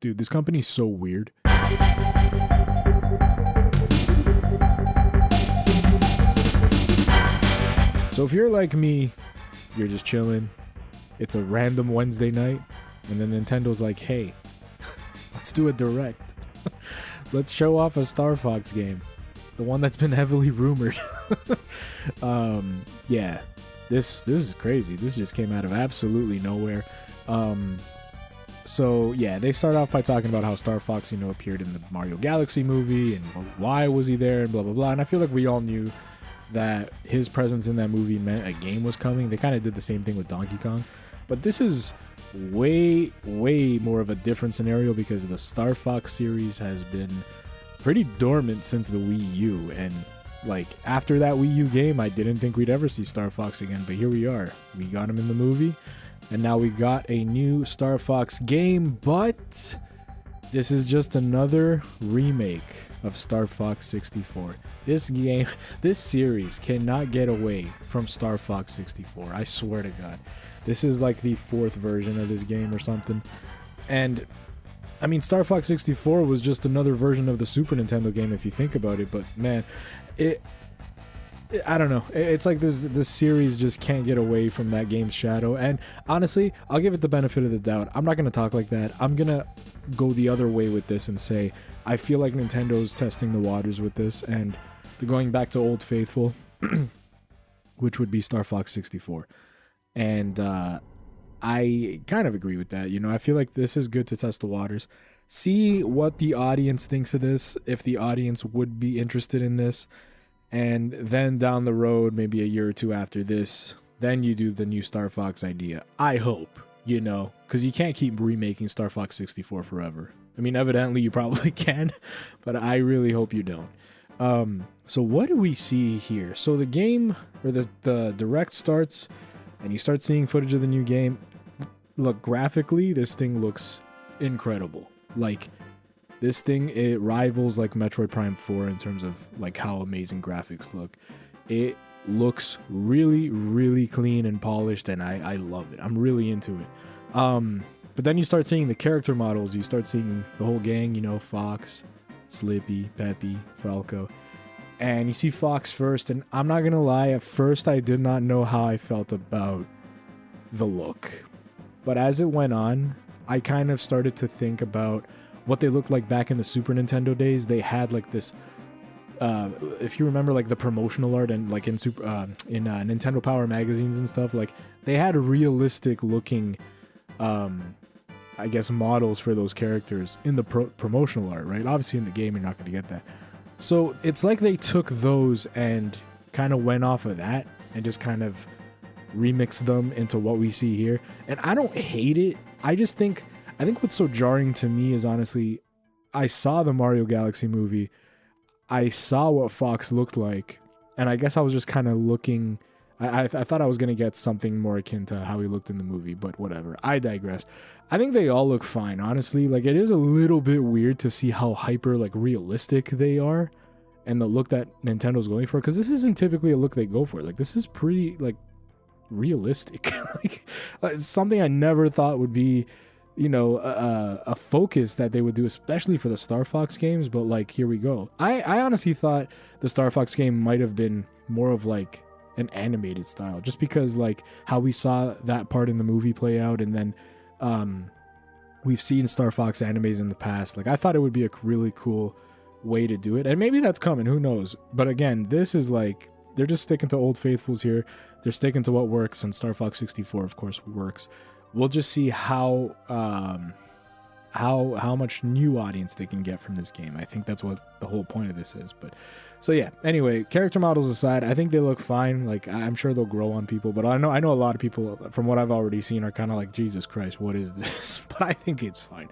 Dude, this company's so weird. So if you're like me, you're just chilling. It's a random Wednesday night, and then Nintendo's like, hey, let's do a direct. Let's show off a Star Fox game. The one that's been heavily rumored. Yeah. This is crazy. This just came out of absolutely nowhere. So yeah, they start off by talking about how Star Fox, appeared in the Mario Galaxy movie and why was he there and blah blah blah. And I feel like we all knew that his presence in that movie meant a game was coming. They kind of did the same thing with Donkey Kong, but this is way more of a different scenario because the Star Fox series has been pretty dormant since the Wii U, and like after that Wii U game, I didn't think we'd ever see Star Fox again, but here we are. We got him in the movie, and now we got a new Star Fox game, but this is just another remake of Star Fox 64. This series cannot get away from Star Fox 64. I swear to God. This is like the fourth version of this game or something. And I mean, Star Fox 64 was just another version of the Super Nintendo game if you think about it, but man, I don't know. It's like this series just can't get away from that game's shadow. And honestly, I'll give it the benefit of the doubt. I'm not going to talk like that. I'm going to go the other way with this and say I feel like Nintendo's testing the waters with this, and they're going back to Old Faithful, which would be Star Fox 64. And I kind of agree with that. I feel like this is good to test the waters. See what the audience thinks of this, if the audience would be interested in this. And then down the road, maybe a year or two after this, then you do the new Star Fox idea. I hope, because you can't keep remaking Star Fox 64 forever. I mean, evidently you probably can, but I really hope you don't. So what do we see here? So the game, or the direct starts, and you start seeing footage of the new game. Look, graphically, this thing looks incredible. Like, this thing, it rivals like Metroid Prime 4 in terms of like how amazing graphics look. It looks really clean and polished, and I love it. I'm really into it. But then you start seeing the character models. You start seeing the whole gang, Fox, Slippy, Peppy, Falco. And you see Fox first, and I'm not gonna lie, at first I did not know how I felt about the look. But as it went on, I kind of started to think about what they looked like back in the Super Nintendo days. They had like this, if you remember like the promotional art and like in Nintendo Power magazines and stuff, like they had realistic looking, I guess, models for those characters in the promotional art, right? Obviously in the game you're not going to get that. So it's like they took those and kind of went off of that and just kind of remixed them into what we see here. And I don't hate it. I think what's so jarring to me is, honestly, I saw the Mario Galaxy movie, I saw what Fox looked like, and I guess I was just kind of looking, I thought I was going to get something more akin to how he looked in the movie, but whatever, I digress. I think they all look fine, honestly. Like, it is a little bit weird to see how hyper, like, realistic they are, and the look that Nintendo's going for, because this isn't typically a look they go for. Like, this is pretty, like, realistic. Like, something I never thought would be, a focus that they would do, especially for the Star Fox games, but like, here we go. I honestly thought the Star Fox game might have been more of like an animated style, just because like how we saw that part in the movie play out, and then we've seen Star Fox animes in the past. Like, I thought it would be a really cool way to do it, and maybe that's coming, who knows. But again, this is like, they're just sticking to Old Faithfuls here. They're sticking to what works, and Star Fox 64 of course works. We'll just see how much new audience they can get from this game. I think that's what the whole point of this is. But so yeah, anyway, character models aside, I think they look fine. Like, I'm sure they'll grow on people, but I know a lot of people, from what I've already seen, are kind of like, Jesus Christ, what is this? But I think it's fine.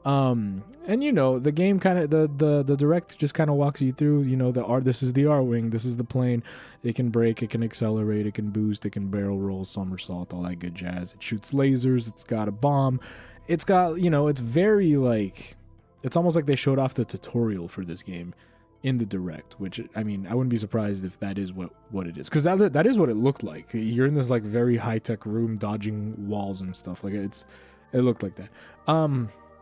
And the game kind of, the direct just kind of walks you through, this is the R-Wing, this is the plane. It can brake, it can accelerate, it can boost, it can barrel roll, somersault, all that good jazz. It shoots lasers, it's got a bomb, it's got, it's very like, it's almost like they showed off the tutorial for this game in the direct, which, I mean, I wouldn't be surprised if that is what it is, because that is what it looked like. You're in this like very high-tech room dodging walls and stuff. Like, it looked like that.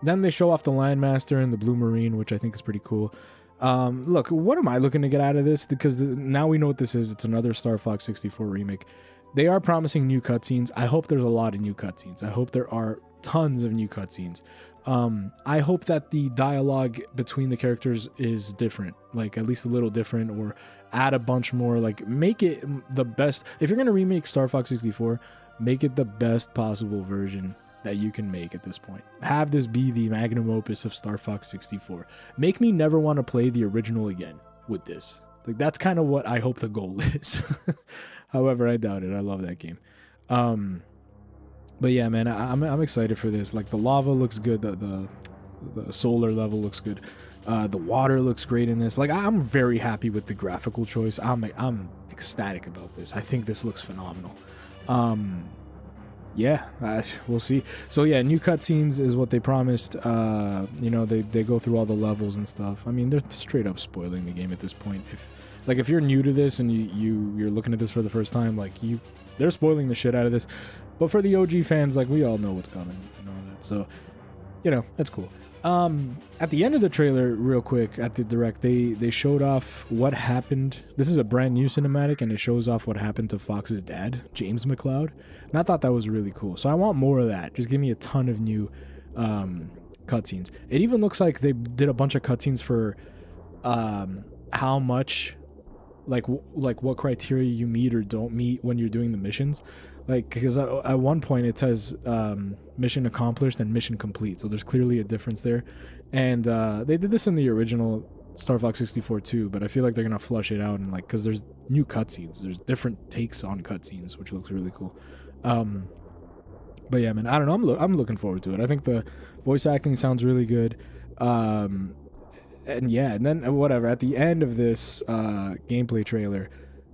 Then they show off the Landmaster and the Blue Marine, which I think is pretty cool. Look, what am I looking to get out of this? Because now we know what this is. It's another Star Fox 64 remake. They are promising new cutscenes. I hope there's a lot of new cutscenes. I hope there are tons of new cutscenes. I hope that the dialogue between the characters is different, like at least a little different, or add a bunch more, like make it the best. If you're going to remake Star Fox 64, make it the best possible version that you can make at this point. Have this be the magnum opus of Star Fox 64. Make me never want to play the original again with this. Like, that's kind of what I hope the goal is. However, I doubt it. I love that game. But yeah, man, I'm excited for this. Like, the lava looks good. The solar level looks good. The water looks great in this. Like, I'm very happy with the graphical choice. I'm ecstatic about this. I think this looks phenomenal. Yeah, we'll see. So yeah, new cutscenes is what they promised. You know, they go through all the levels and stuff. I mean, they're straight up spoiling the game at this point. If you're new to this and you're looking at this for the first time, like, they're spoiling the shit out of this. But for the OG fans, like, we all know what's coming and all that. So, you know, that's cool. At the end of the trailer, real quick, at the direct, they showed off what happened. This is a brand new cinematic, and it shows off what happened to Fox's dad, James McCloud. And I thought that was really cool. So I want more of that. Just give me a ton of new cutscenes. It even looks like they did a bunch of cutscenes for how much, like what criteria you meet or don't meet when you're doing the missions. Like, because at one point it says mission accomplished and mission complete, so there's clearly a difference there. And they did this in the original Star Fox 64 too, but I feel like they're gonna flush it out, and like, because there's new cutscenes, there's different takes on cutscenes, which looks really cool. But yeah, man, I don't know, I'm looking forward to it. I think the voice acting sounds really good. And yeah, and then whatever, at the end of this gameplay trailer,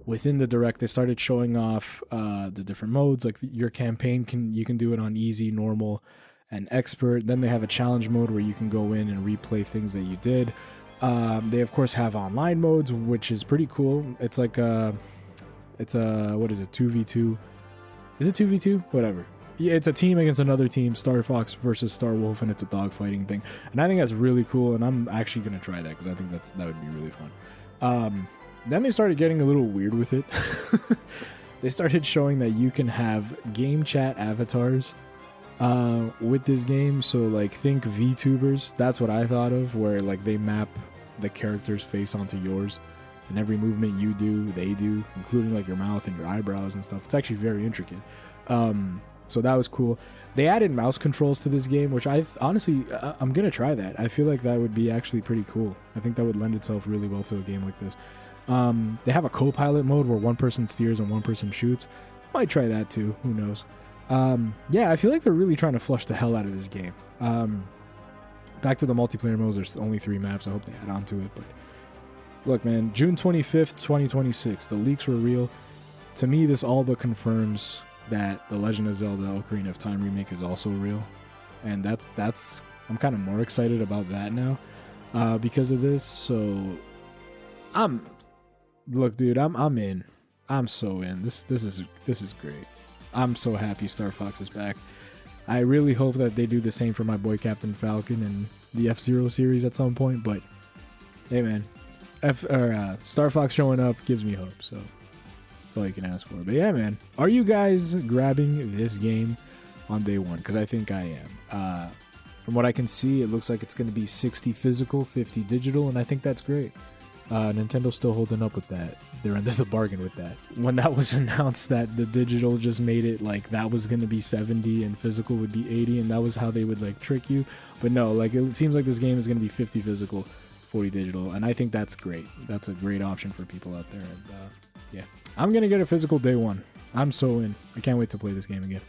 within the direct, they started showing off the different modes. Like, your campaign, you can do it on easy, normal, and expert. Then they have a challenge mode where you can go in and replay things that you did. They of course have online modes, which is pretty cool. It's like it's a what is it, 2v2? Is it 2v2? Whatever. Yeah, it's a team against another team, Star Fox versus Star Wolf, and it's a dogfighting thing. And I think that's really cool, and I'm actually gonna try that because I think that would be really fun. Then they started getting a little weird with it. They started showing that you can have game chat avatars with this game. So, like, think VTubers. That's what I thought of, where, like, they map the character's face onto yours, and every movement you do, they do, including, like, your mouth and your eyebrows and stuff. It's actually very intricate. So that was cool. They added mouse controls to this game, which honestly, I'm going to try that. I feel like that would be actually pretty cool. I think that would lend itself really well to a game like this. They have a co-pilot mode where one person steers and one person shoots. Might try that too. Who knows? Yeah, I feel like they're really trying to flush the hell out of this game. Back to the multiplayer modes. There's only 3 maps. I hope they add on to it. But look, man, June 25th, 2026. The leaks were real. To me, this all but confirms that The Legend of Zelda: Ocarina of Time remake is also real, and that's I'm kind of more excited about that now because of this. So look, dude, I'm in. I'm so in. This is great. I'm so happy Star Fox is back. I really hope that they do the same for my boy Captain Falcon and the F-Zero series at some point. But hey, man, Star Fox showing up gives me hope. So that's all you can ask for. But yeah, man, are you guys grabbing this game on day one? Because I think I am. From what I can see, it looks like it's going to be 60 physical, 50 digital, and I think that's great. Nintendo's still holding up with that. They're under the bargain with that. When that was announced that the digital just made it like that was going to be 70 and physical would be 80, and that was how they would like trick you. But no, like, it seems like this game is going to be 50 physical, 40 digital, and I think that's great. That's a great option for people out there. And yeah, I'm going to get a physical day one. I'm so in. I can't wait to play this game again.